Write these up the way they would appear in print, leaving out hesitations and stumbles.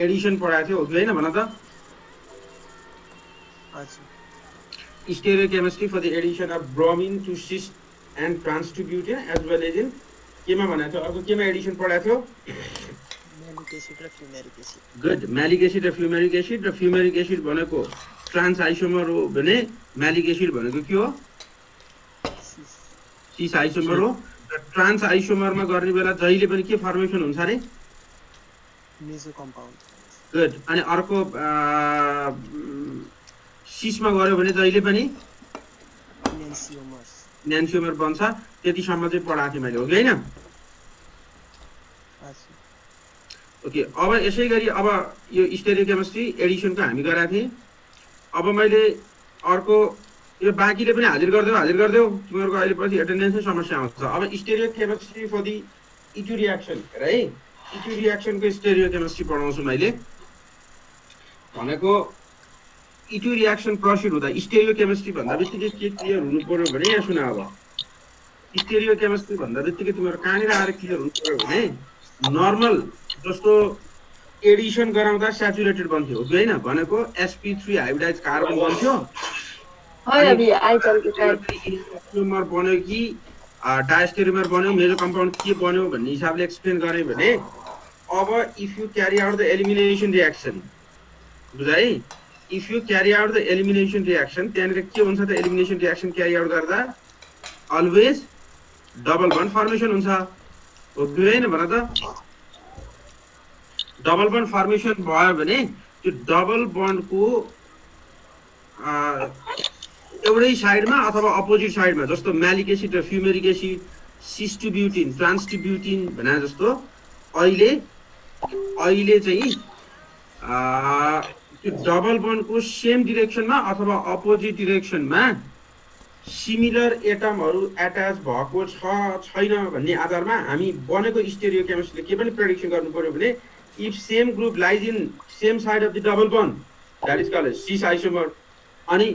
Edison पढाएको थियो हो कि होइन भन त? हजुर stereochemistry for the addition of bromine to cis and trans two butene as well as in केमा भनेको थियो? अर्को केमा एडिसन पढाएको थियो? म्यालिक एसिड र फ्युमेरिक एसिड। गुड। म्यालिक एसिड र फ्युमेरिक एसिड, र फ्युमेरिक एसिड भनेको ट्रान्स आइसोमर हो भने म्यालिक एसिड भनेको के हो? सिस आइसोमर हो। र ट्रान्स आइसोमरमा गर्ने बेला जहिले पनि के फर्मेसन हुन्छ अरे? मेजो कम्पाउन्ड। गुड। अनि अर्को सिसमा गऱ्यो भने जहिले पनि न्यान्सियोमर बन्छ। त्यतिसम्म चाहिँ पढाएको थिएँ मैले हो कि होइन? ओके। अब यसै गरी अब यो स्टेरियोकेमिस्ट्री एडिसनको हामी गराएको थिएँ। अब मैले अर्को यो बाँकीले पनि हाजिर गरिदेऊ तिमीहरूको अहिले पछि एटेन्डेन्समै समस्या आउँछ। अब स्टेरियोकेमिस्ट्री फर दि इटु रियाक्सन है, इटु रियाक्सनको स्टेरियोकेमिस्ट्री पढाउँछु मैले। भनेको इटु रियाक्सन प्रसिड हुँदा स्टेरियोकेमिस्ट्री भन्दा बित्तिकै के क्लियर हुनु पर्यो भने यहाँ सुन। अब स्टेरियोकेमिस्ट्री भन्दा बित्तिकै तिमीहरू कहाँनिर आएर क्लियर हुनु पर्यो भने नर्मल जस्तो एडिसन गराउँदा स्याचुरेटेड बन्थ्यो हो कि होइन? भनेको sp3 हाइब्रिडाइज कार्बन बन्थ्यो। स्टेरियोमर बन्यो कि डायस्टेरियोमर बन्यो, मेजो कम्पाउन्ड के बन्यो भन्ने हिसाबले एक्सप्लेन गरेँ भने अब if you carry out the elimination reaction, बुझ है? If you carry out the elimination reaction, त्यहाँनिर के हुन्छ त? एलिमिनेसन रियाक्सन क्यारी आउट गर्दा अलवेज डबल बन्ड फर्मेसन हुन्छ हो कि होइन भन त? डबल बन्ड फर्मेसन भयो भने त्यो डबल बन्डको एउटै साइडमा अथवा अपोजिट साइडमा, जस्तो म्यालिक एसिड र fumaric acid, cis two butene, trans two butene भने जस्तो अहिले चाहिँ त्यो डबल बन्डको सेम डिरेक्सनमा अथवा अपोजिट डिरेक्सनमा सिमिलर एटमहरू एट्याच भएको छ छैन भन्ने आधारमा हामी बनेको स्टेरियोकेमिस्ट्रीले के पनि प्रेडिक्सन गर्नु पर्यो भने if same group lies in same side of the double bond that is called cis isomer, अनि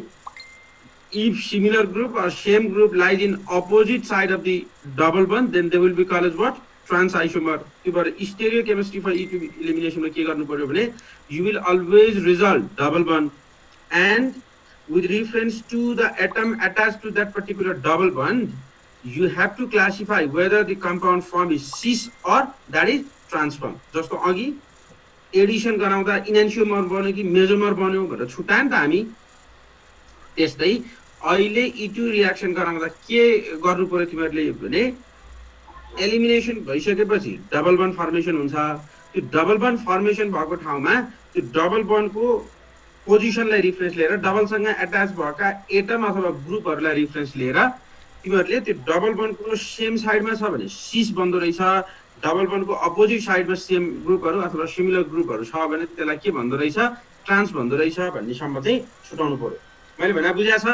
if similar group or same group lies in opposite side of the double bond, then they will be called as what? Trans isomer. But stereochemistry for elimination में क्या करना पड़ेगा बने? You will always result double bond, and with reference to the atom attached to that particular double bond, you have to classify whether the compound form is cis or that is trans form. Just तो आगे addition कराउँदा इनेन्सियोमर बन्यो कि मेजोमर बन्यो भनेर छुट्यायो नि त हामी। त्यस्तै अहिले इटु रियाक्सन गराउँदा के गर्नु पर्यो तिमीहरूले भने एलिमिनेसन भइसकेपछि डबल बन्ड फर्मेसन हुन्छ। त्यो डबल बन्ड फर्मेसन भएको ठाउँमा त्यो डबल बन्डको पोजिसनलाई रिफरेन्स लिएर डबलसँग एट्याच भएका एटम अथवा ग्रुपहरूलाई रिफरेन्स लिएर तिमीहरूले त्यो डबल बन्डको सेम साइडमा छ भने सिस बन्दो रहेछ, डबल बन्डको अपोजिट साइडमा सेम ग्रुपहरू अथवा सिमिलर ग्रुपहरू छ भने त्यसलाई के भन्दो रहेछ? ट्रान्स भन्दो रहेछ भन्नेसम्म चाहिँ छुटाउनु पर्यो। मैले भने बुझा छ?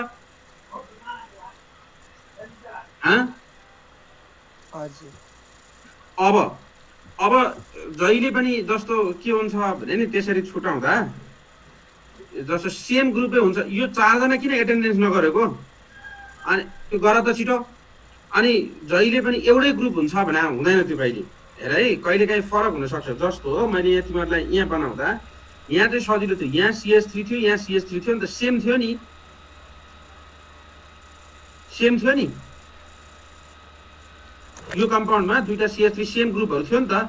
अब जहिले पनि जस्तो के हुन्छ भने नि त्यसरी छुटाउँदा जस्तो सेम ग्रुपै हुन्छ। यो चारजना किन एटेन्डेन्स नगरेको? अनि त्यो गर त छिटो। अनि जहिले पनि एउटै ग्रुप हुन्छ भने हुँदैन त्यो कहिले। हेर है, कहिले काहीँ फरक हुनसक्छ। जस्तो हो मैले यहाँ तिमीहरूलाई यहाँ बनाउँदा यहाँ चाहिँ सजिलो थियो, यहाँ CH3 थियो, यहाँ CH3 थियो नि त, सेम थियो नि, सेम थियो नि। यो कम्पाउन्डमा दुईटा CH3 सेम ग्रुपहरू थियो नि त।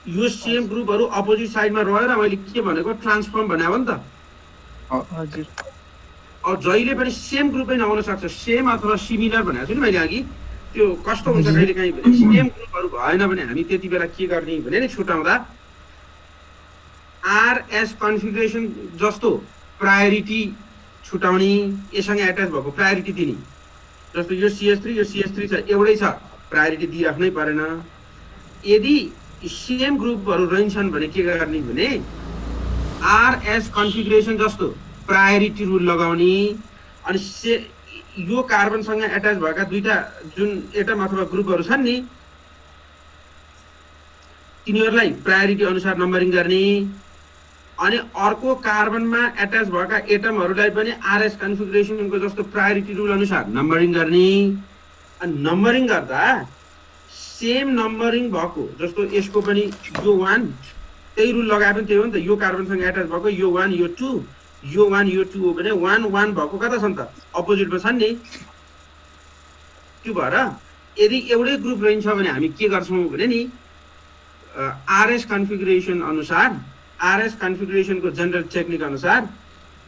यो सेम ग्रुपहरू अपोजिट साइडमा रहेर मैले के भनेको? ट्रान्सफर्म भने हो नि त। हजुर। अब जहिले पनि सेम ग्रुपै नहुन सक्छ, सेम अथवा सिमिलर भनेको छु नि मैले अघि। त्यो कस्तो हुन्छ कहिले काहीँ भने सेम ग्रुपहरू भएन भने हामी त्यति बेला के गर्ने भने नि छुटाउँदा RS कन्फिगरेसन जस्तो प्रायोरिटी छुटाउने, यससँग एट्याच भएको प्रायोरिटी दिने। जस्तो यो CH3 छ, एउटै छ, प्रायोरिटी दिइराख्नै परेन। यदि सेम ग्रुपहरू रहन्छन् भने के गर्ने भने RS कन्फिगरेसन जस्तो प्रायोरिटी रुल लगाउने। अनि यो कार्बनसँग एट्याच भएका दुईटा जुन एटम अथवा ग्रुपहरू छन् नि तिनीहरूलाई प्रायोरिटी अनुसार नम्बरिङ गर्ने। अनि अर्को कार्बनमा एट्याच भएका एटमहरूलाई पनि RS कन्फिगरेसनको जस्तो प्रायोरिटी रुल अनुसार नम्बरिङ गर्ने। अनि नम्बरिङ गर्दा सेम नम्बरिङ भएको जस्तो यसको पनि यो 1 त्यही रुल लगाए पनि त्यही हो नि त, यो कार्बनसँग एट्याच भएको यो 1 यो 2 यो 1 यो 2 हो भने 1 1 भएको कता छन् त अपोजिटमा छन् नि। त्यो भएर यदि एउटै ग्रुप रहन्छ भने हामी के गर्छौँ भने नि आरएस कन्फिगरेसन अनुसार, आरएस कन्फिगरेसनको जनरल टेक्निक अनुसार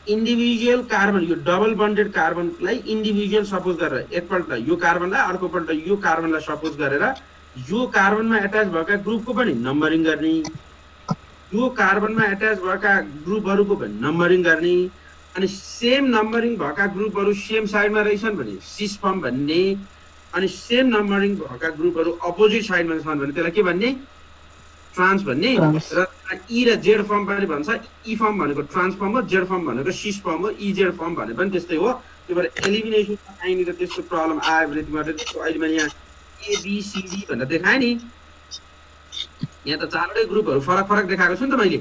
इन्डिभिजुअल कार्बन, यो डबल बन्डेड कार्बनलाई इन्डिभिजुअल सपोज गरेर एकपल्ट यो कार्बनलाई अर्कोपल्ट यो कार्बनलाई सपोज गरेर यो कार्बनमा एट्याच भएका ग्रुपको पनि नम्बरिङ गर्ने, यो कार्बनमा एट्याच भएका ग्रुपहरूको पनि नम्बरिङ गर्ने, अनि सेम नम्बरिङ भएका ग्रुपहरू सेम साइडमा रहेछन् भने सिस फर्म भन्ने, अनि सेम नम्बरिङ भएका ग्रुपहरू अपोजिट साइडमा छन् भने त्यसलाई के भन्ने, ट्रान्स भन्ने। र ई र जेड फर्म पनि भन्छ, ई फर्म भनेको ट्रान्स फर्म हो, जेड फर्म भनेको सिस फर्म हो, ई जेड फर्म भने पनि त्यस्तै हो। त्यो भएर एलिमिनेसनमा कहीँनिर त्यस्तो प्रब्लम आयो भने तिमीहरूले त्यस्तो अहिले मैले यहाँ एबिसिडी भनेर देखाएँ नि, यहाँ त चारवटै ग्रुपहरू फरक फरक देखाएको छु नि त मैले।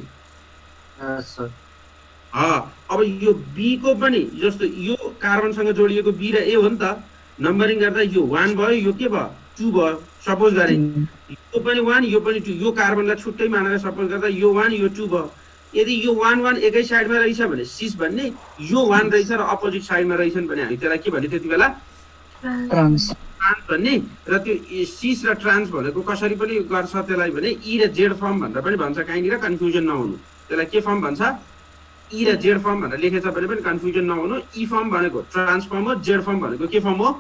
अब यो बी को पनि जस्तो यो कार्बनसँग जोडिएको बी र ए हो नि त, नम्बरिङ गर्दा यो 1 भयो, यो के भयो 2 भयो सपोज गरे, यो पनि 1 यो पनि 2, यो कार्बनलाई छुट्टै मानेर सपोज गर्दा यो 1 यो 2 भयो। यदि यो 1 1 एकै साइडमा रहेछ भने सिस भन्ने, यो 1 रहेछ र अपोजिट साइडमा रहेछन् भने हामी त्यसलाई के भन्ने त्यति बेला ट्रान्स भन्ने। र त्यो सिस र ट्रान्स भनेको कसरी पनि गर्छ त्यसलाई भने ई र जेड फर्म भनेर पनि भन्छ, कहीँनिर कन्फ्युजन नहुनु। त्यसलाई के फर्म भन्छ, ई र जेड फर्म भनेर लेखेछ भने पनि कन्फ्युजन नहुनु। ई फर्म भनेको ट्रान्स फर्म हो, जेड फर्म भनेको के फर्म हो,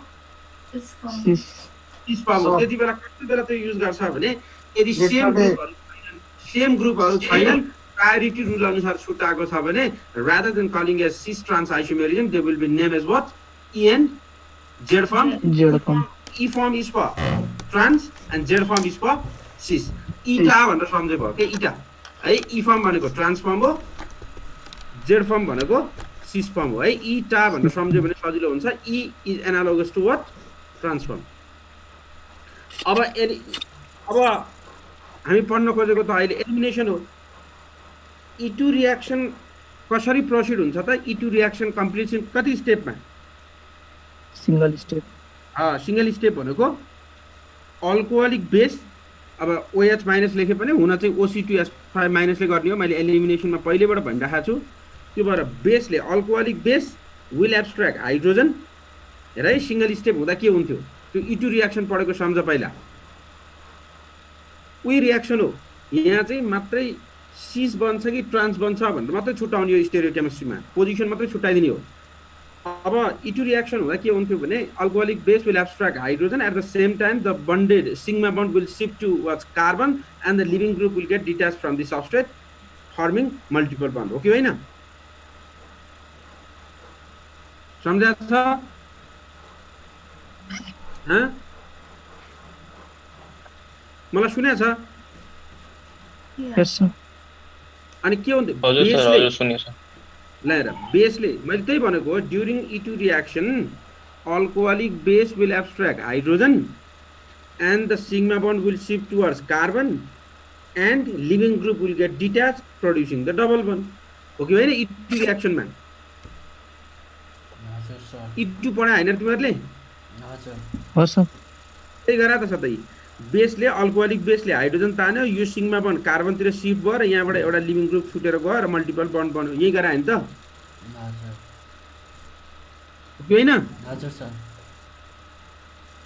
सिस फर्म हो। त्यति बेला कति बेला त्यो युज गर्छ भने यदि सेम ग्रुपहरू छैनन्, प्रायोरिटी रुल अनुसार छुट्टाएको छ भने rather than calling as cis trans isomerism they will be named as what, E and Z form. E form is for trans and Z form is for cis. eta भनेर सम्झे भयो के, eta है। E form भनेको trans form हो, Z form भनेको cease form हो है। eta भनेर सम्झ्यो भने सजिलो हुन्छ। E is analogous to what, trans form. अब हामी पढ्न खोजेको त अहिले एलिमिनेसन हो। E2 रियाक्सन कसरी प्रोसिड हुन्छ त, E2 रियाक्सन कम्प्लिसन कति स्टेपमा, सिंगल स्टेप। सिंगल स्टेप भनेको अल्कोहलिक बेस, अब OH माइनस लेखे पनि हुन चाहिँ OC2H5 माइनसले गर्ने हो, मैले एलिमिनेसनमा पहिलेबाट भनिराखेको छु। त्यो भएर बेसले alcoholic base will abstract hydrogen. हेर है सिंगल स्टेप हुँदा के हुन्थ्यो, त्यो E2 रियाक्सन पढेको सम्झ पहिला, उही रियाक्सन हो। यहाँ चाहिँ मात्रै सिस बन्छ कि ट्रान्स बन्छ भनेर मात्रै छुट्याउने हो स्टेरियोकेमिस्ट्रीमा, पोजिसन मात्रै छुट्याइदिने हो। अब E2 रियाक्सन हुँदा के हुन्थ्यो भने alcoholic base will abstract hydrogen, at the same time the bonded sigma bond will shift towards carbon and the leaving group will get detach from the substrate forming multiple bond. हो कि होइन, सम्झाएको छ? मलाई सुनेछ? अनि के हुन्छ बेसले, मैले त्यही भनेको during E2 reaction alcoholic base will abstract hydrogen and the sigma bond will shift towards carbon and leaving group will get detach producing the double bond. हो कि होइन, E2 रियाक्सनमा E2 पढायो होइन तिमीहरूले? त्यही गरा त सधैँ बेसले अल्कोहलिक बेसले हाइड्रोजन तान्यो, यो सिग्मा बन्ड कार्बनतिर शिफ्ट भयो र यहाँबाट एउटा लिभिङ ग्रुप छुटेर गयो र मल्टिपल बन्ड बन्यो। यही गरायो नि त, होइन?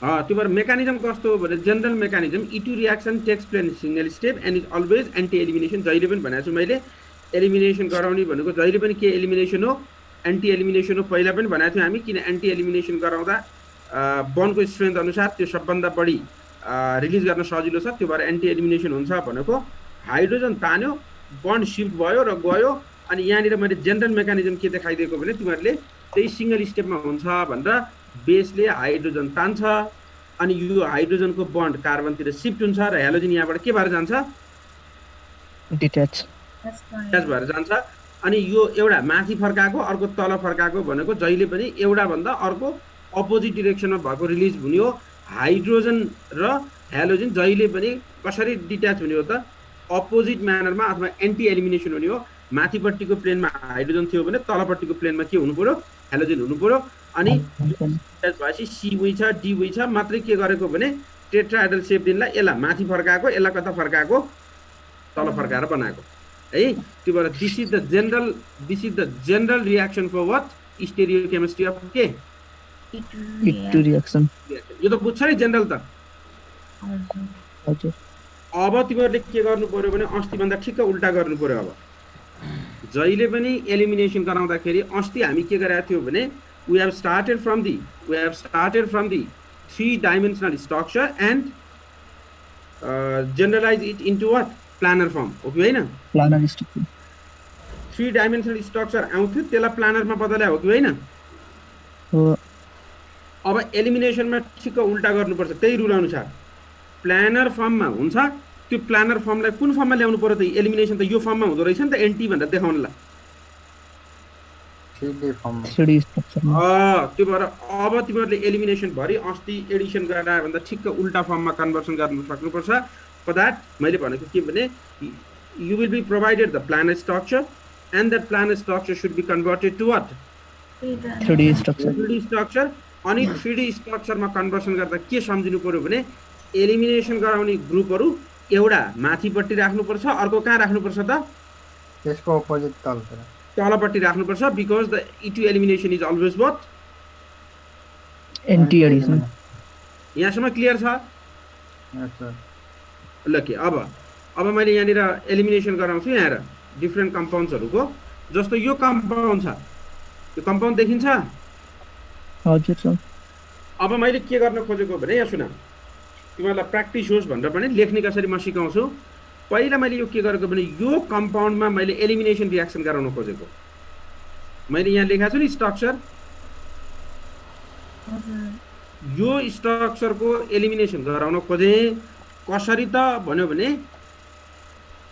त्यो भएर मेकानिजम कस्तो हो भने general mechanism E2 reaction takes place single step and is always anti elimination. जहिले पनि भनेको छु मैले, एलिमिनेसन गराउने भनेको जहिले पनि के एलिमिनेसन हो, एन्टी एलिमिनेसन हो। पहिला पनि भनेको थियौँ हामी, किन एन्टी एलिमिनेसन गराउँदा बन्डको स्ट्रेन्थ अनुसार त्यो सबभन्दा बढी रिलिज गर्न सजिलो छ। त्यो भएर एन्टी एलिमिनेसन हुन्छ भनेको हाइड्रोजन तान्यो, बन्ड शिफ्ट भयो र गयो। अनि यहाँनिर मैले जनरल मेकानिजम के देखाइदिएको भने तिमीहरूले त्यही सिंगल स्टेपमा हुन्छ भनेर बेसले हाइड्रोजन तान्छ, अनि यो हाइड्रोजनको बन्ड कार्बनतिर शिफ्ट हुन्छ र हेलोजन यहाँबाट के भएर जान्छ, डिट्याच भएर जान्छ। अनि यो एउटा माथि फर्काएको अर्को तल फर्काएको भनेको जहिले पनि एउटा भन्दा अर्को अपोजिट डिरेक्सनमा भएको रिलिज हुने हो। हाइड्रोजन र हेलोजन जहिले पनि कसरी डिट्याच हुने हो त, अपोजिट म्यानरमा अथवा एन्टी एलिमिनेसन हुने हो। माथिपट्टिको प्लेनमा हाइड्रोजन थियो भने तलपट्टिको प्लेनमा के हुनु पर्यो, हेलोजन हुनु पर्यो। अनि डिट्याच भएपछि सी उही छ डी उही छ, मात्रै के गरेको भने टेट्राहेड्रल सेप दिनलाई यसलाई माथि फर्काएको, यसलाई कता फर्काएको, तल फर्काएर बनाएको है त्यो भएर this is the general reaction for what stereochemistry of के E2 reaction. यो त बुझ्छ नि जनरल त हजुर अब तिमीहरूले के गर्नु पर्यो भने अस्ति भन्दा ठिक्क उल्टा गर्नु पर्यो अब जहिले पनि एलिमिनेसन गराउँदाखेरि अस्ति हामी के गरेका थियौं भने we have started from the 3-dimensional structure and generalize it into what planar form हो कि हैन planar structure 3-dimensional structure आउँथ्यो त्यसलाई प्लानरमा बदल्या हो कि हैन हो अब एलिमिनेसनमा ठिक्क उल्टा गर्नुपर्छ त्यही रुल अनुसार प्लानर फर्ममा हुन्छ त्यो प्लानर फर्मलाई कुन फर्ममा ल्याउनु पर्यो त एलिमिनेसन त यो फर्ममा हुँदो रहेछ नि त एनटी भनेर देखाउनलाई 3D फर्म 3D structure मा त्यो भएर अब तिमीहरूले एलिमिनेसन भरि अस्ति एडिसन गरेर आयो भन्दा ठिक्क उल्टा फर्ममा कन्भर्सन गर्न सक्नुपर्छ फर द्याट मैले भनेको के भने you will be provided the planar structure and that planar structure should be converted to what 3D structure 3D structure अनि 3D स्ट्रक्चरमा कन्भर्सन गर्दा के सम्झिनु पर्यो भने एलिमिनेसन गराउने ग्रुपहरू एउटा माथिपट्टि राख्नुपर्छ अर्को कहाँ राख्नुपर्छ त त्यसको अपोजिट तलतिर तलपट्टि राख्नुपर्छ because the E2 elimination is always what NT addition यहाँसम्म क्लियर छ अच्छा ल के अब मैले यहाँनिर एलिमिनेसन गराउँछु यहाँ हेर डिफ्रेन्ट कम्पाउन्ड्सहरूको जस्तो यो कम्पाउन्ड छ यो कम्पाउन्ड देखिन्छ हजुर सर अब मैले के गर्न खोजेको भने यहाँ सुन तिमीहरूलाई प्र्याक्टिस होस् भनेर पनि लेख्ने कसरी म सिकाउँछु पहिला मैले यो के गरेको भने यो कम्पाउन्डमा मैले एलिमिनेसन रियाक्सन गराउन खोजेको मैले यहाँ लेखाएको छु नि स्ट्रक्चर यो स्ट्रक्चरको एलिमिनेसन गराउन खोजे कसरी त भन्यो भने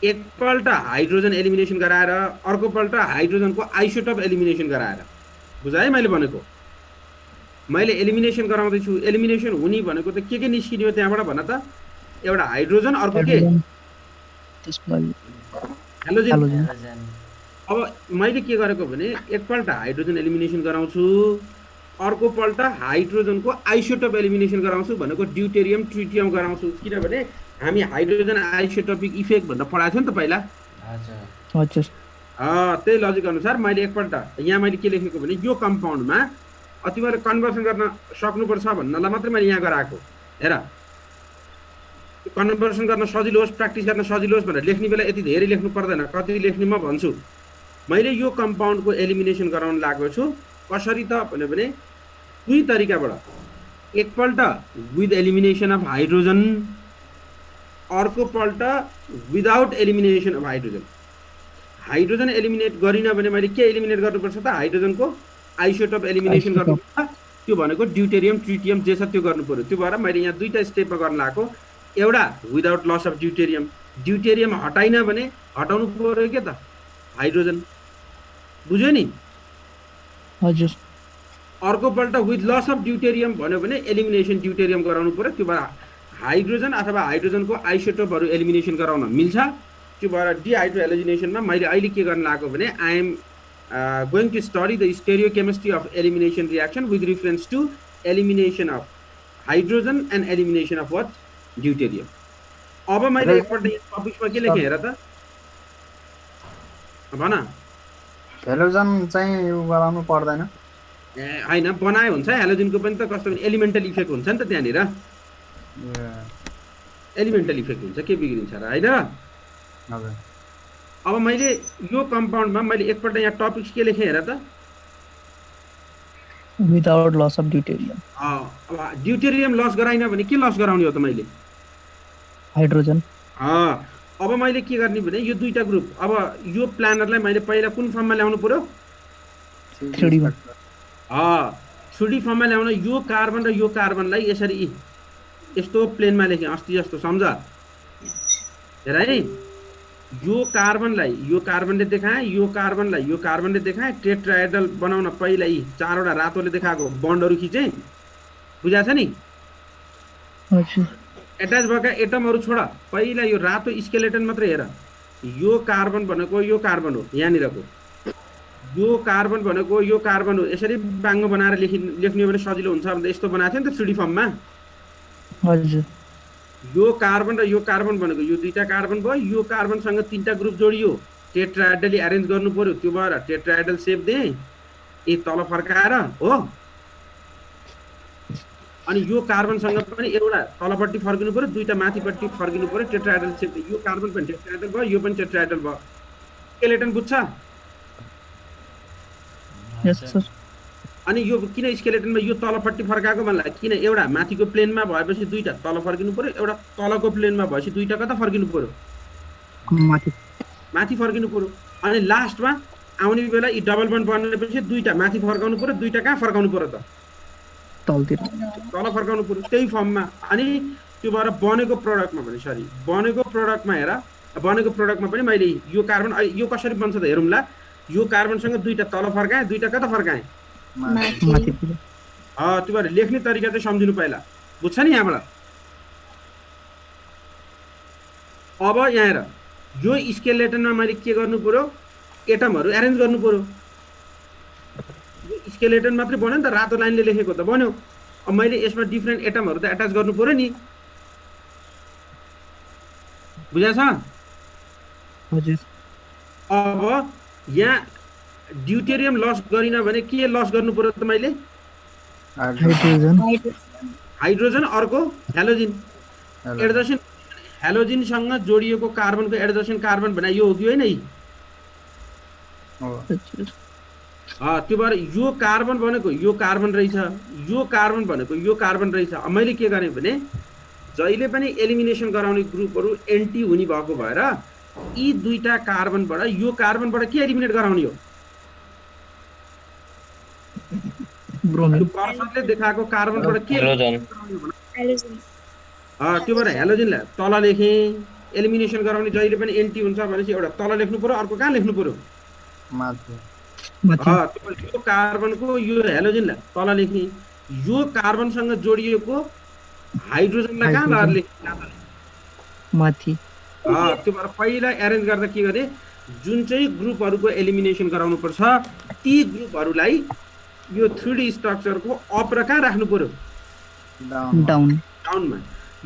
एकपल्ट हाइड्रोजन एलिमिनेसन गराएर अर्कोपल्ट हाइड्रोजनको आइसोटोप एलिमिनेसन गराएर बुझाएँ मैले भनेको मैले एलिमिनेसन गराउँदैछु एलिमिनेसन हुने भनेको त के निस्किने हो त्यहाँबाट भन त एउटा हाइड्रोजन अर्को के त्यसपछि हेलोजन हेलोजन अब मैले के गरेको भने एकपल्ट हाइड्रोजन एलिमिनेसन गराउँछु अर्कोपल्ट हाइड्रोजनको आइसोटोप एलिमिनेसन गराउँछु भनेको ड्युटेरियम ट्रिटियम गराउँछु किनभने हामी हाइड्रोजन आइसोटोपिक इफेक्ट भनेर पढाएको थियौँ नि त पहिला हजुर त्यही लजिक अनुसार मैले एकपल्ट यहाँ मैले के लेखेको भने यो कम्पाउन्डमा तिमीहरूले कन्भर्सन गर्न सक्नुपर्छ भन्नलाई मात्रै मैले यहाँ गराएको हेर कन्भर्सन गर्न सजिलो होस् प्र्याक्टिस गर्न सजिलो होस् भनेर लेख्ने बेला यति धेरै लेख्नु पर्दैन कति लेख्ने म भन्छु मैले यो कम्पाउन्डको एलिमिनेसन गराउन लागेको छु कसरी त भन्यो भने दुई तरिकाबाट एकपल्ट विथ एलिमिनेसन अफ हाइड्रोजन अर्कोपल्ट without elimination of hydrogen hydrogen eliminate गरिन भने मैले के एलिमिनेट गर्नुपर्छ त हाइड्रोजनको आइसोटोप एलिमिनेसन गर्नुपर्छ त्यो भनेको ड्युटेरियम ट्रिटियम जे छ त्यो गर्नु पर्यो त्यो भएर मैले यहाँ दुईटा स्टेपमा गर्न लागेको एउटा विदाउट लस अफ ड्युटेरियम हटाइन भने हटाउनु पर्यो के त हाइड्रोजन बुझ्यो नि हजुर अर्कोपल्ट विथ लस अफ ड्युटेरियम भन्यो भने एलिमिनेसन ड्युटेरियम गराउनु पर्यो त्यो भएर हाइड्रोजन अथवा हाइड्रोजनको आइसोटोपहरू एलिमिनेसन गराउन मिल्छ त्यो भएर डिहाइड्रो एलिमिनेसनमा मैले अहिले के गर्न लागेको भने I am going to study the stereochemistry of elimination reaction with reference to elimination of hydrogen and elimination of what deuterium अब मैले एकपल्ट यहाँ टपिकमा के लेखेँ हेर त भन हेलोजन चाहिँ यो गराउनु पर्दैन ए हैन बनाए हुन्छ हेलोजनको पनि त कस्तो एलिमेन्टल इफेक्ट हुन्छ नि त त्यहाँनिर एलिमेन्टल इफेक्ट हुन्छ के बिग्रिन्छ र हैन हजुर अब मैले यो कम्पाउन्डमा मैले एकपल्ट यहाँ टपिक्स के लेखेँ हेर त विदाउट लस अफ ड्युटेरियम अब ड्युटेरियम लस गराइन भने के लस गराउने हो त मैले हाइड्रोजन अब मैले के गर्ने भने यो दुईटा ग्रुप अब यो प्लानरलाई मैले पहिला कुन फर्ममा ल्याउनु पर्यो 3D मा 3D फर्ममा ल्याउन यो कार्बन र यो कार्बनलाई यसरी यस्तो प्लेनमा लेखेँ अस्ति जस्तो सम्झ हेर है यो कार्बनले देखाए यो कार्बनले देखाए टेट्राहेड्रल बनाउन पहिला यी चारवटा रातोले देखाएको बन्डहरू खिचे बुझाछ नि हजुर एट्याच भएका एटमहरू छोड पहिला यो रातो स्केलेटन मात्रै हेर यो कार्बन भनेको यो कार्बन हो यहाँनिरको यो कार्बन भनेको यो कार्बन हो यसरी बाङ्गो बनाएर लेख्ने हो भने सजिलो हुन्छ भन्दा यस्तो बनाएको थियो नि त 3D फर्ममा हजुर यो कार्बन र यो कार्बन भनेको यो दुईटा कार्बन भयो, यो कार्बनसँग तीनटा ग्रुप जोडियो, टेट्राहेड्रली एरेन्ज गर्नु पर्यो, त्यो भएर टेट्राहेड्रल सेप दिए ए तल फर्काएर हो। अनि यो कार्बनसँग पनि एउटा तलपट्टि फर्किनु पर्यो, दुईटा माथिपट्टि फर्किनु पर्यो, टेट्राहेड्रल सेप। यो कार्बन पनि टेट्राहेड्रल भयो, यो पनि टेट्राहेड्रल भयो। स्केलेटन बुझ्छ? यस सर। अनि यो किन स्केलेटनमा यो तलपट्टि फर्काएको भन्ला, किन एउटा माथिको प्लेनमा भएपछि दुईटा तल फर्किनु पर्यो, एउटा तलको प्लेनमा भएपछि दुईटा कता फर्किनु पर्यो, माथि फर्किनु पर्यो। अनि लास्टमा आउने बेला यी डबल बन्ड बनेपछि दुईटा माथि फर्काउनु पर्यो, दुईटा कहाँ फर्काउनु पर्यो त, तलतिर तल फर्काउनु पर्यो, त्यही फर्ममा। अनि त्यो भएर बनेको प्रडक्टमा पनि बनेको प्रडक्टमा हेर, बनेको प्रडक्टमा पनि मैले यो कार्बन यो कसरी बन्छ त हेरौँला। यो कार्बनसँग दुईटा तल फर्काएँ, दुईटा कता फर्काएँ, माथितिर। त्यो भएर लेख्ने तरिका चाहिँ सम्झिनु पहिला, बुझ्छ नि यहाँबाट। अब यहाँ हेर, यो स्केलेटनमा मैले के गर्नु पर्यो, एटमहरू एरेन्ज गर्नु पर्यो। यो स्केलेटन मात्रै बन्यो नि त, रातो लाइनले लेखेको त बन्यो। अब मैले यसमा डिफ्रेन्ट एटमहरू त एट्याच गर्नु पर्यो नि, बुझाएछ? हजुर। अब यहाँ ड्युटेरियम लस गरिन भने के लस गर्नु पर्यो त मैले, हाइड्रोजन। हाइड्रोजन, अर्को हेलोजिन। एडजसेन्ट हेलोजिनसँग जोडिएको कार्बनको एडजसेन्ट कार्बन भने यो हो कि होइन? त्यो भएर यो कार्बन भनेको यो कार्बन रहेछ, यो कार्बन भनेको यो कार्बन रहेछ। अब मैले के गरेँ भने जहिले पनि एलिमिनेसन गराउने ग्रुपहरू एन्टी हुने भएको भएर यी दुईटा कार्बनबाट यो कार्बनबाट के एलिमिनेट गराउने हो, कर्सरले देखाएको कार्बनबाट के त्यो भएर हेलोजिनलाई तल लेखेँ। एलिमिनेसन गराउने जहिले पनि एन्टी हुन्छ भनेपछि एउटा तल लेख्नु पर्यो, अर्को कहाँ लेख्नु पर्यो, यो कार्बनको यो हेलोजिनलाई तल लेखेँ। यो कार्बनसँग जोडिएको हाइड्रोजनलाई कहाँ लगेर लेखेँ, माथि। त्यो भएर पहिला एरेन्ज गर्दा के गरे, जुन चाहिँ ग्रुपहरूको एलिमिनेसन गराउनु पर्छ ती ग्रुपहरूलाई यो 3D स्ट्रक्चरको अप र कहाँ राख्नु पर्यो, डाउनमा।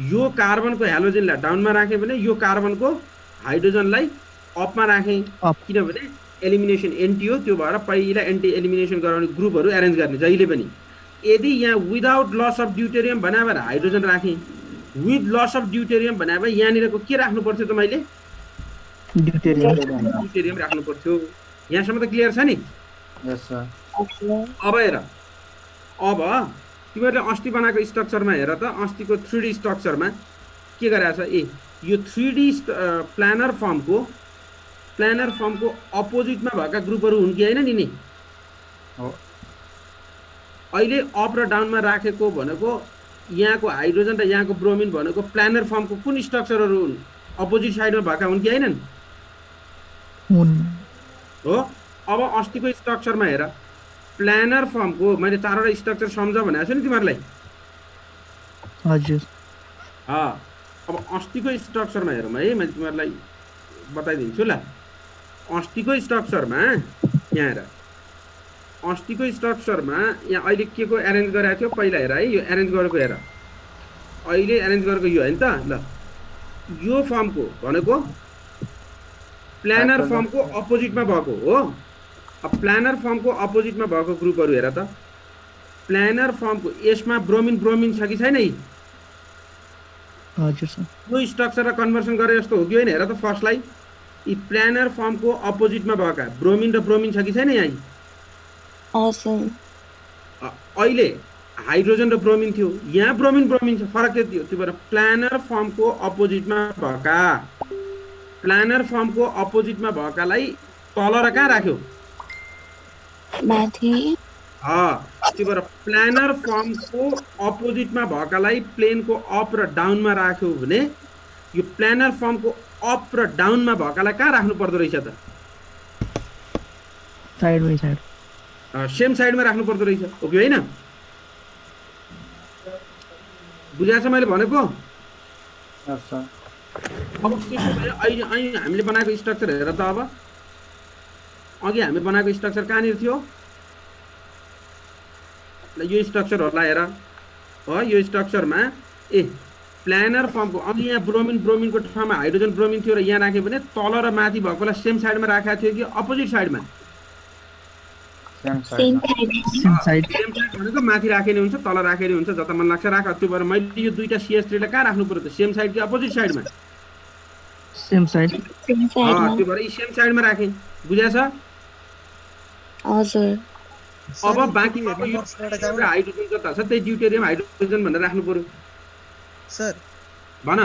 यो कार्बनको हेलोजिनलाई डाउनमा राखेँ भने यो कार्बनको हाइड्रोजनलाई अपमा राखेँ, किनभने एलिमिनेसन एन्टी हो। त्यो भएर पहिला एन्टी एलिमिनेसन गराउने ग्रुपहरू एरेन्ज गर्ने जहिले पनि। यदि यहाँ विदाउट लस अफ ड्युटेरियम भने भएर हाइड्रोजन राखेँ, विथ लस अफ ड्युटेरियम भने भए यहाँनिरको के राख्नु पर्थ्यो त, मैले ड्युटेरियम राख्नु पर्थ्यो। यहाँसम्म त क्लियर छ नि? अब हेर, अब तिमीहरूले अस्ति बनाएको स्ट्रक्चरमा हेर त, अस्तिको 3D स्ट्रक्चरमा के गरेछ, यो 3D प्लानर फर्मको अपोजिटमा भएका ग्रुपहरू हुन् कि होइन नि? अहिले अप र डाउनमा राखेको भनेको यहाँको हाइड्रोजन र यहाँको ब्रोमिन भनेको प्लानर फर्मको कुन स्ट्रक्चरहरू हुन्, अपोजिट साइडमा भएका हुन् कि होइनन्? हो। अब अस्तिको स्ट्रक्चरमा हेर, प्लानर फर्मको मैले 4वटा स्ट्रक्चर सम्झ भनेको छु नि तिमीहरूलाई। हजुर। अब अस्तिको स्ट्रक्चरमा हेरौँ है, मैले तिमीहरूलाई बताइदिन्छु ल। अस्तिको स्ट्रक्चरमा यहाँ हेर, अस्तिको स्ट्रक्चरमा यहाँ अहिले के को एरेन्ज गरेको थियो पहिला हेर है, यो एरेन्ज गरेको हेर, अहिले एरेन्ज गरेको यो होइन त। ल यो फर्मको भनेको प्लानर फर्मको अपोजिटमा भएको हो। अब प्लानर फर्मको अपोजिटमा भएको ग्रुपहरू हेर त, प्लानर फर्मको यसमा ब्रोमिन छ कि छैन? हजुर सर। यो स्ट्रक्चरलाई कन्भर्सन गरे जस्तो हो कि होइन? हेर त फर्स्टलाई, यी प्लानर फर्मको अपोजिटमा भएका ब्रोमिन र ब्रोमिन छ कि छैन यहाँ? अहिले हाइड्रोजन र ब्रोमिन थियो, यहाँ ब्रोमिन छ, फरक त्यति हो। त्यो भएर प्लानर फर्मको अपोजिटमा भएकालाई तल र कहाँ राख्यो, माथि। त्यो भएर प्लानर फर्मको अपोजिटमा भएकालाई प्लेनको अप र डाउनमा राख्यो भने यो प्लानर फर्मको अप र डाउनमा भएकालाई कहाँ राख्नु पर्दो रहेछ त, साइड बाइ साइड, सेम साइडमा राख्नु पर्दो रहेछ, हो कि होइन? बुझाएछ मैले भनेको? अब त्यसो भए अहिले हामीले बनाएको स्ट्रक्चर हेर त। अब अघि हामी बनाएको स्ट्रक्चर कहाँनिर थियो, यो स्ट्रक्चर होला हेर। यो स्ट्रक्चरमा प्लानर फर्मको अघि यहाँ ब्रोमिनको ठाउँमा हाइड्रोजन ब्रोमिन थियो र यहाँ राख्यो भने तल र माथि भएकोलाई सेम साइडमा राखेको थियो कि अपोजिट साइडमा? Same same side same side same side भनेको माथि राखे नि हुन्छ तल राखे नि हुन्छ जता मन लाग्छ राख। त्यो भएर मैले यो दुईटा CH3 लाई कहाँ राख्नु पर्यो त? सेम साइड कि अपोजिट साइडमा? सेम साइड सेम साइडमा। त्यो भएर यी सेम साइडमा राखेँ। बुझाएछ? हजुर अब बाँकी हाइड्रोजन जता छ त्यही ड्युटेरियम हाइड्रोजन भनेर राख्नु पर्यो। सर भन।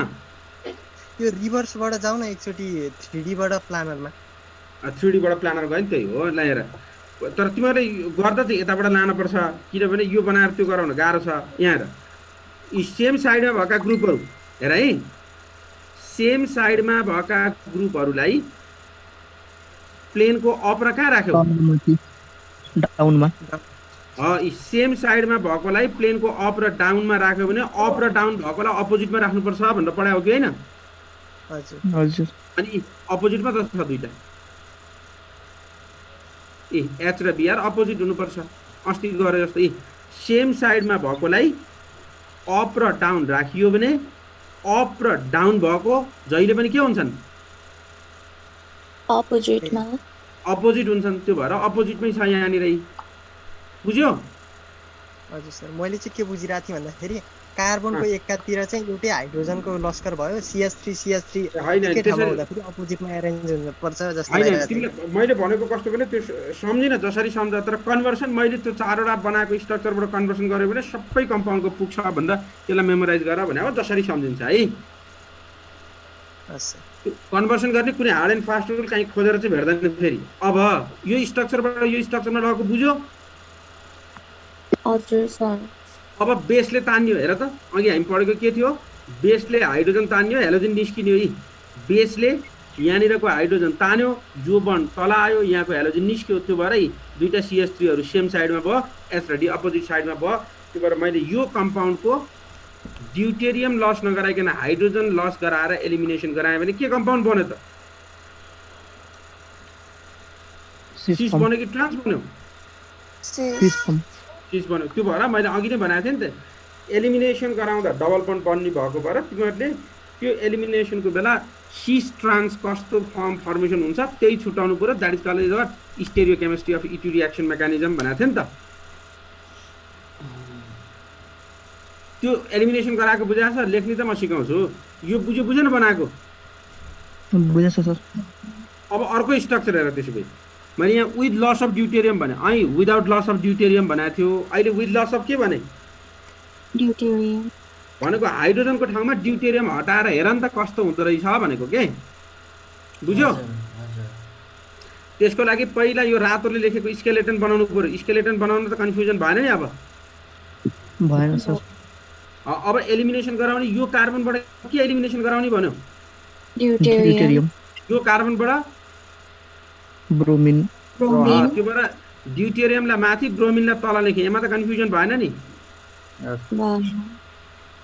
यो रिभर्सबाट जाऊ न एकचोटि 3D बाट प्लानरमा। 3D बाट प्लानर गयो नि त्यही हो ल्याएर। तर तिमीहरूले गर्दा चाहिँ यताबाट लानुपर्छ किनभने यो बनाएर त्यो गराउन गाह्रो छ। यहाँ हेर यी सेम साइडमा भएका ग्रुपहरू हेर है, सेम साइडमा भएका ग्रुपहरूलाई प्लेनको अप र कहाँ राख्यौ? डाउनमा। यी सेम साइडमा भएकोलाई प्लेनको अप र डाउनमा राख्यो भने अप र डाउन भएकोलाई अपोजिटमा राख्नुपर्छ भनेर पढायो कि होइन? हजुर हजुर। अनि अपोजिटमा त छ दुईटा, एच र बिआर अपोजिट हुनुपर्छ। अस्ति गरे जस्तो सेम साइडमा भएकोलाई अप र डाउन राखियो भने अप र डाउन भएको जहिले पनि के हुन्छन्? अपोजिटमा। अपोजिट हुन्छन्। त्यो भएर अपोजिटमै छ यहाँनिर। बुझ्यो? हजुर सर मैले चाहिँ के बुझिरहेको थिएँ भन्दाखेरि कार्बनको एकातिर चाहिँ एउटै हाइड्रोजनको लस्कर भयो CH3 होइन एकै ठाउँमा त्यसरी हुँदाखेरि अपोजिटमा एरेन्ज हुनुपर्छ जस्तो होइन। लागिरहेको थियो। तिमीले मैले भनेको कस्तो भने त्यो सम्झिन जसरी सम्झ। तर कन्भर्सन मैले त्यो 4वटा बनाएको स्ट्रक्चरबाट कन्भर्सन गरेँ भने सबै कम्पाउन्डको पुग्छ भन्दा त्यसलाई मेमोराइज गर भने अब जसरी सम्झिन्छ है। हस् सर। कन्भर्सन गर्ने कुनै हार्ड एन्ड फास्ट रुल कहीँ खोजेर चाहिँ भेट्दैन फेरि। अब यो स्ट्रक्चरबाट यो स्ट्रक्चरमा लगेको बुझ्यो? हजुर सर। अब बेसले तान्यो हेर त। अघि हामी पढेको के थियो? बेसले हाइड्रोजन तान्यो हेलोजन निस्किन्यो। यी बेसले यहाँनिरको हाइड्रोजन तान्यो, जो बन्ड तल आयो, यहाँको हेलोजन निस्क्यो। त्यो भएर दुईटा CH3हरू सेम साइडमा भयो, एच र डी अपोजिट साइडमा भयो। त्यो भएर मैले यो कम्पाउन्डको ड्युटेरियम लस नगराइकन हाइड्रोजन लस गराएर एलिमिनेसन गराएँ भने के कम्पाउन्ड बन्यो त? सिस बन्यो कि ट्रान्स बन्यो? सिस बन्यो। त्यो भएर मैले अघि नै भनेको थिएँ नि त, एलिमिनेसन गराउँदा डबल बन्ड बन्ने भएको भएर तिमीहरूले त्यो एलिमिनेसनको बेला सिस ट्रान्स कस्तो फर्मेसन हुन्छ त्यही छुट्याउनु पर्यो। That is college of stereochemistry of E two reaction mechanism भनेको थिएँ नि त। त्यो एलिमिनेसन गराएको बुझाएको छ? लेख्ने त म सिकाउँछु। यो बुझेन बनाएको? बुझेछ सर। अब अर्को स्ट्रक्चर हेर। त्यसो भए मैले यहाँ विथ लस अफ ड्युटेरियम भने, अहिले विदाउट लस अफ ड्युटेरियम भनेको थियो। अहिले विथ लस अफ के भने? ड्युटेरियम भनेको हाइड्रोजनको ठाउँमा ड्युटेरियम हटाएर हेर नि त कस्तो हुँदो रहेछ भनेको के? बुझ्यो? त्यसको लागि पहिला यो रातोले लेखेको स्केलेटन बनाउनु पर्यो। स्केलेटन बनाउनु त कन्फ्युजन भएन नि? अब भएन सर। अब एलिमिनेसन गराउने यो कार्बनबाट के एलिमिनेसन गराउने भन्यो? ड्युटेरियम यो कार्बनबाट ब्रोमिन। त्यो भएर ड्युटेरियमलाई माथि ब्रोमिनलाई तल लेखेँ। यसमा त कन्फ्युजन भएन नि?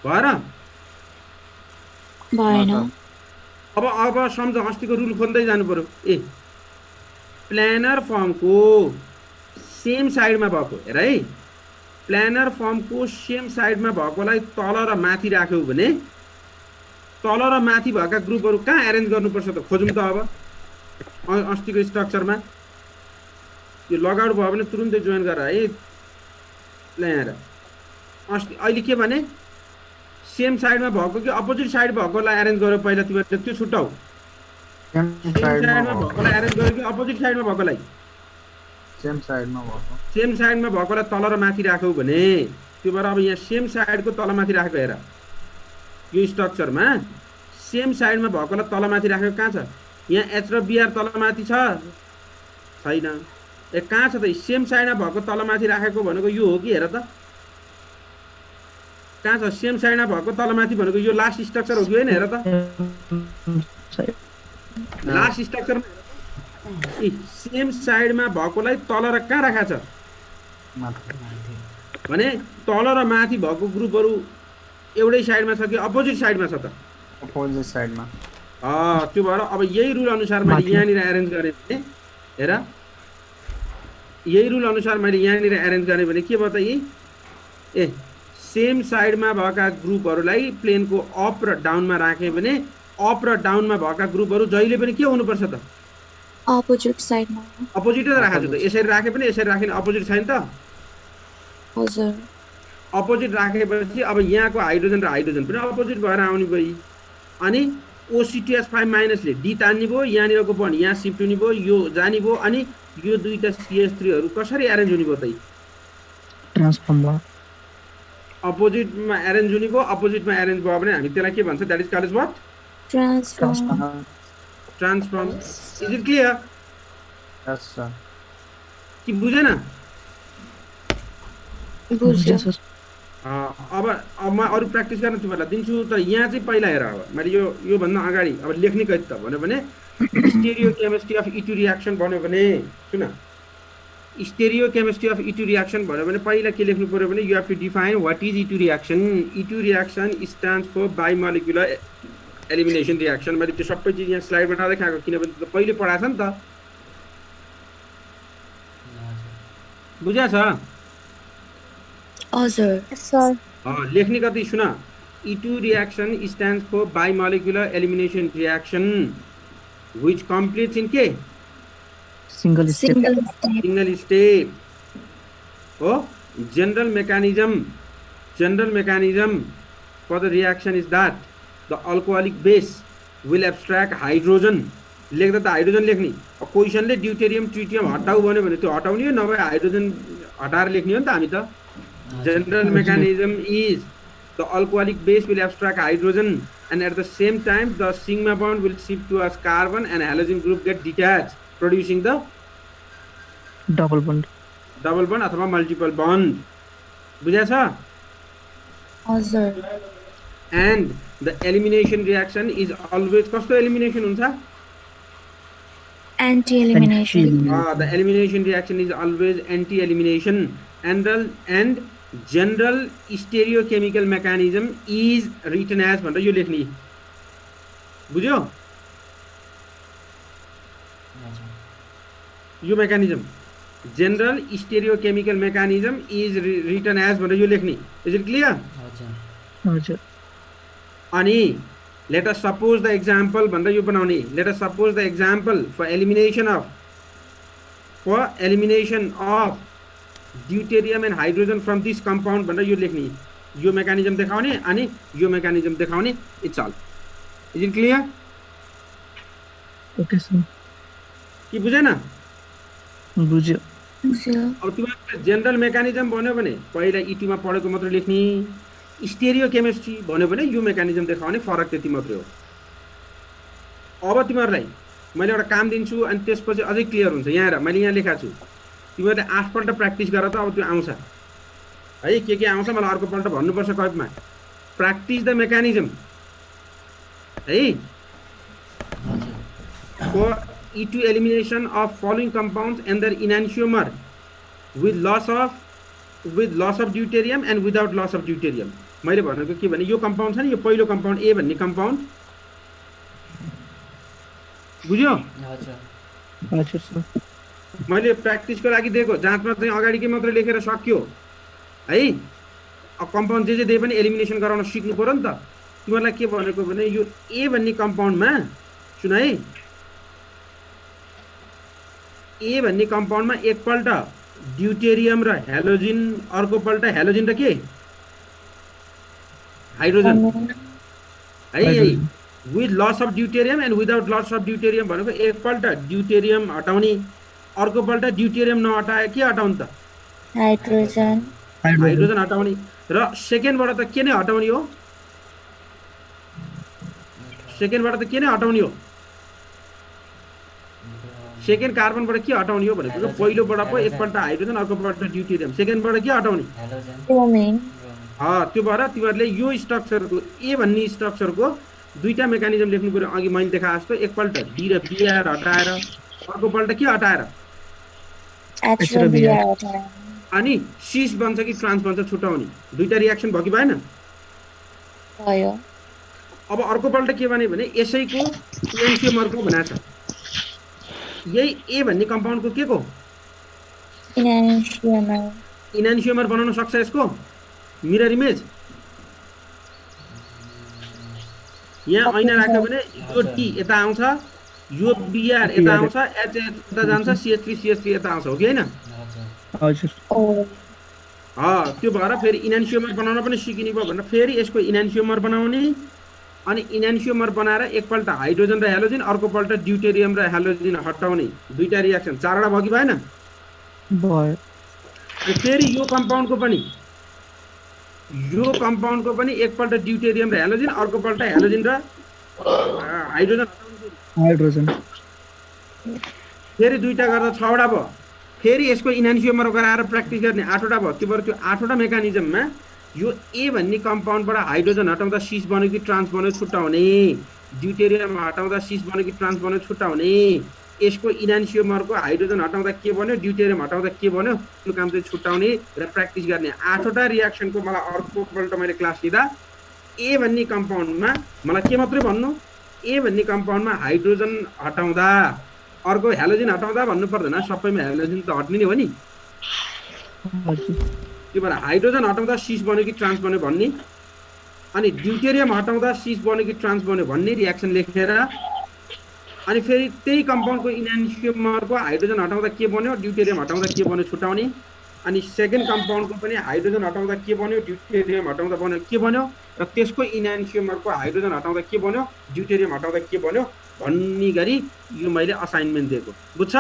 भएर भएन। अब सम्झ, अस्तिको रुल खोल्दै जानु पर्यो। प्लानर फर्मको सेम साइडमा भएको हेर है, प्लानर फर्मको सेम साइडमा भएकोलाई तल र माथि राख्यौ भने तल र माथि भएका ग्रुपहरू कहाँ एरेन्ज गर्नुपर्छ त? खोजौँ त। अब अस्तिको स्ट्रक्चरमा यो लगआउट भयो भने तुरुन्तै जोइन गर है। ल्याएर अस्ति अहिले के भने सेम साइडमा भएको कि अपोजिट साइड भएकोलाई एरेन्ज गर्यो पहिला तिमीहरूले, त्यो छुट्याउ। सेम साइडमा भएकोलाई एरेन्ज गर्यो कि अपोजिट साइडमा भएकोलाई? सेम साइडमा भएको। सेम साइडमा भएकोलाई तल र माथि राख्यौ भने त्यो भएर अब यहाँ सेम साइडको तल माथि राखेको हेर। यो स्ट्रक्चरमा सेम साइडमा भएकोलाई तल माथि राखेको कहाँ छ? यहाँ एच र बिआर तल माथि छ? छैन। कहाँ छ त? सेम साइडमा भएको तल माथि राखेको भनेको यो हो कि? हेर त कहाँ छ? सेम साइडमा भएको तल माथि भनेको यो लास्ट स्ट्रक्चर हो कि होइन? हेर त लास्ट स्ट्रक्चरमा सेम साइडमा भएकोलाई तल र कहाँ राखेको छ भने तल र माथि भएको ग्रुपहरू एउटै साइडमा छ कि अपोजिट साइडमा छ त? अपोजिट साइडमा। त्यो भएर अब यही रुल अनुसार मैले यहाँनिर एरेन्ज गरेँ भने हेर, यही रुल अनुसार मैले यहाँनिर एरेन्ज गरेँ भने के भयो त? सेम साइडमा भएका ग्रुपहरूलाई प्लेनको अप र डाउनमा राख्यो भने अप र डाउनमा भएका ग्रुपहरू जहिले पनि के हुनुपर्छ त Opposite side ma. अपोजिटै राखेको छु त यसरी राखे पनि यसरी राखे भने अपोजिट छैन त हजुर. अपोजिट राखेपछि अब यहाँको हाइड्रोजन र हाइड्रोजन पनि अपोजिट भएर आउने भयो अनि OCTH5 माइनसले डी तान्ने भयो यहाँनिरको बन्ड यहाँ सिफ्ट हुने भयो यो जाने भयो अनि यो दुईटा CH3हरू कसरी एरेन्ज हुने भयो त ट्रान्सफर्ममा अपोजिटमा एरेन्ज हुने भयो अपोजिटमा एरेन्ज भयो भने हामी त्यसलाई के भन्छ that is called what Transform. Transform is it clear yes sir कि बुझेन बुझ्यो. सर अब म अरू प्र्याक्टिस गर्न तिमीहरूलाई दिन्छु तर यहाँ चाहिँ पहिला हेर अब मैले यो भन्दा अगाडि अब लेख्ने कति त भन्यो भने स्टेरियोकेमिस्ट्री अफ E2 रियाक्सन भन्यो भने सुन स्टेरियोकेमिस्ट्री अफ E2 रियाक्सन भन्यो भने पहिला के लेख्नु पर्यो भने you have to define what is E2 reaction E2 reaction stands for bimolecular elimination reaction मैले त्यो सबै चिज यहाँ स्लाइडमा राख्दै खाएको किनभने त्यो पहिले पढाएको छ नि त बुझ्या छ हजुर. सर लेख्ने कति सुन E2 reaction stands for bimolecular elimination reaction which completes in के single step Single step. single step oh general mechanism for the reaction is that the alcoholic base will abstract hydrogen लेख्दा त hydrogen लेख्ने अब क्वेसनले deuterium tritium हटाऊ भन्यो भने त्यो हटाउने हो नभए हाइड्रोजन हटाएर लेख्ने हो नि त हामी त general mechanism is the alcoholic base will abstract hydrogen and at the same time the sigma bond will shift to as carbon and halogen group get detached producing the double bond अथवा multiple bond बुझ्या छ हजुर. and the elimination reaction is always कस्तो elimination हुन्छ Anti-elimination. the elimination reaction is always anti elimination and general stereochemical mechanism is written as भनेर यो लेख्ने बुझ्यो यो mechanism general stereochemical mechanism is written as भनेर यो लेख्ने is it clear हजुर अनि let us suppose the example भनेर यो बनाउने let us suppose the example for elimination of deuterium and hydrogen from this compound भनेर यो लेख्ने यो मेकानिजम देखाउने अनि यो मेकानिजम देखाउने it's all is it clear okay sir कि बुझेन बुझ्यो बुझ्यो. अब तिमीहरूले जेनरल मेकानिजम भन्यो भने पहिला E2 मा पढेको मात्र लेख्ने स्टेरियो केमिस्ट्री भन्यो भने यो मेकानिजम देखाउने फरक त्यति मात्रै हो अब तिमीहरूलाई मैले एउटा काम दिन्छु अनि त्यसपछि अझै क्लियर हुन्छ यहाँ हेर मैले यहाँ लेखाएको छु तिमीहरूले 8 पल्ट प्र्याक्टिस गर त अब त्यो आउँछ है के आउँछ मलाई अर्को पल्ट भन्नुपर्छ कपमा प्र्याक्टिस द मेकानिजम है for E2 elimination of following compounds and their enantiomer with loss of deuterium and without loss of deuterium मैले भनेको के भने यो कम्पाउन्ड छ नि यो पहिलो कम्पाउन्ड A भन्ने कम्पाउन्ड बुझ्यो हजुर सर मैले प्र्याक्टिसको लागि दिएको जाँचमा चाहिँ अगाडिकै मात्रै लेखेर सक्यो है अब कम्पाउन्ड जे दिए पनि एलिमिनेसन गराउन सिक्नु पर्यो नि त तिमीहरूलाई के भनेको भने यो A भन्ने कम्पाउन्डमा सुन है A भन्ने कम्पाउन्डमा एकपल्ट ड्युटेरियम र हेलोजिन अर्कोपल्ट हेलोजिन र के हाइड्रोजन है with loss of deuterium and without loss of deuterium भनेको एकपल्ट ड्युटेरियम हटाउने अर्कोपल्ट ड्युटेरियम नहटाए के हटाउने त हाइड्रोजन हटाउने र सेकेन्डबाट त के नै हटाउने हो सेकेन्ड कार्बनबाट के हटाउने हो भनेको पहिलोबाट पो एकपल्ट हाइड्रोजन अर्कोपल्ट ड्युटेरियम सेकेन्डबाट के हटाउने त्यो भएर तिमीहरूले यो स्ट्रक्चरको ए भन्ने स्ट्रक्चरको दुईटा मेकानिजम लेख्नु पर्यो अघि मैले देखाए जस्तो एकपल्ट डी र बिआर हटाएर अर्कोपल्ट के हटाएर अनि सिस बन्छ कि ट्रान्स बन्छ छुटाउने दुईटा रियाक्सन भयो कि भएन अब अर्कोपल्ट के भने यसैको एन्टिमरको भनेको छ यही ए भन्ने कम्पाउन्डको के को इनान्सियोमर बनाउन सक्छ यसको मिरर इमेज यहाँ ऐना राख्यो भने यो टी यता आउँछ, यो बिआर यता आउँछ, एच यता जान्छ, CH3 यता आउँछ, हो कि होइन? हजुर ओ त्यो भएर फेरि इनान्सियोमर बनाउन पनि सिकिने भयो भनेर फेरि यसको इनान्सियोमर बनाउने, अनि इनान्सियोमर बनाएर एकपल्ट हाइड्रोजन र हेलोजिन, अर्कोपल्ट ड्युटेरियम र हेलोजिन हटाउने, दुईटा रियाक्सन, 4वटा भयो कि भएन? भयो अनि फेरि यो कम्पाउन्डको पनि एकपल्ट ड्युटेरियम र हेलोजिन, अर्कोपल्ट हेलोजिन र हाइड्रोजन हटाउने, हाइड्रोजन फेरि दुईटा गर्दा 6वटा भयो। फेरि यसको इनान्सियोमर गराएर प्र्याक्टिस गर्ने 8वटा भयो। त्यो भएर त्यो 8वटा मेकानिजममा यो ए भन्ने कम्पाउन्डबाट हाइड्रोजन हटाउँदा सिस बन्यो कि ट्रान्स बन्यो छुट्याउने, ड्युटेरियम हटाउँदा सिस बन्यो कि ट्रान्स बन्यो छुट्याउने, यसको इनान्सियोमरको हाइड्रोजन हटाउँदा के बन्यो, ड्युटेरियम हटाउँदा के बन्यो, त्यो काम चाहिँ छुट्याउने र प्र्याक्टिस गर्ने। 8वटा रियाक्सनको मलाई अर्कोपल्ट मैले क्लास लिँदा ए भन्ने कम्पाउन्डमा मलाई के मात्रै भन्नु, ए भन्ने कम्पाउन्डमा हाइड्रोजन हटाउँदा, अर्को हेलोजिन हटाउँदा भन्नु पर्दैन, सबैमा हेलोजिन त हट्ने नै हो नि। हजुर त्यो भएर हाइड्रोजन हटाउँदा सिस बन्यो कि ट्रान्स बन्यो भन्ने, अनि ड्युटेरियम हटाउँदा सिस बन्यो कि ट्रान्स बन्यो भन्ने रियाक्सन लेखेर, अनि फेरि त्यही कम्पाउन्डको इनान्सियोमरको हाइड्रोजन हटाउँदा के बन्यो, ड्युटेरियम हटाउँदा के बन्यो छुट्याउने, अनि सेकेन्ड कम्पाउन्डको पनि हाइड्रोजन हटाउँदा के बन्यो, ड्युटेरियम हटाउँदा बन्यो के बन्यो, र त्यसको इनान्सियोमरको हाइड्रोजन हटाउँदा के बन्यो, ड्युटेरियम हटाउँदा के बन्यो भन्ने गरी यो मैले असाइनमेन्ट दिएको। बुझ्छ?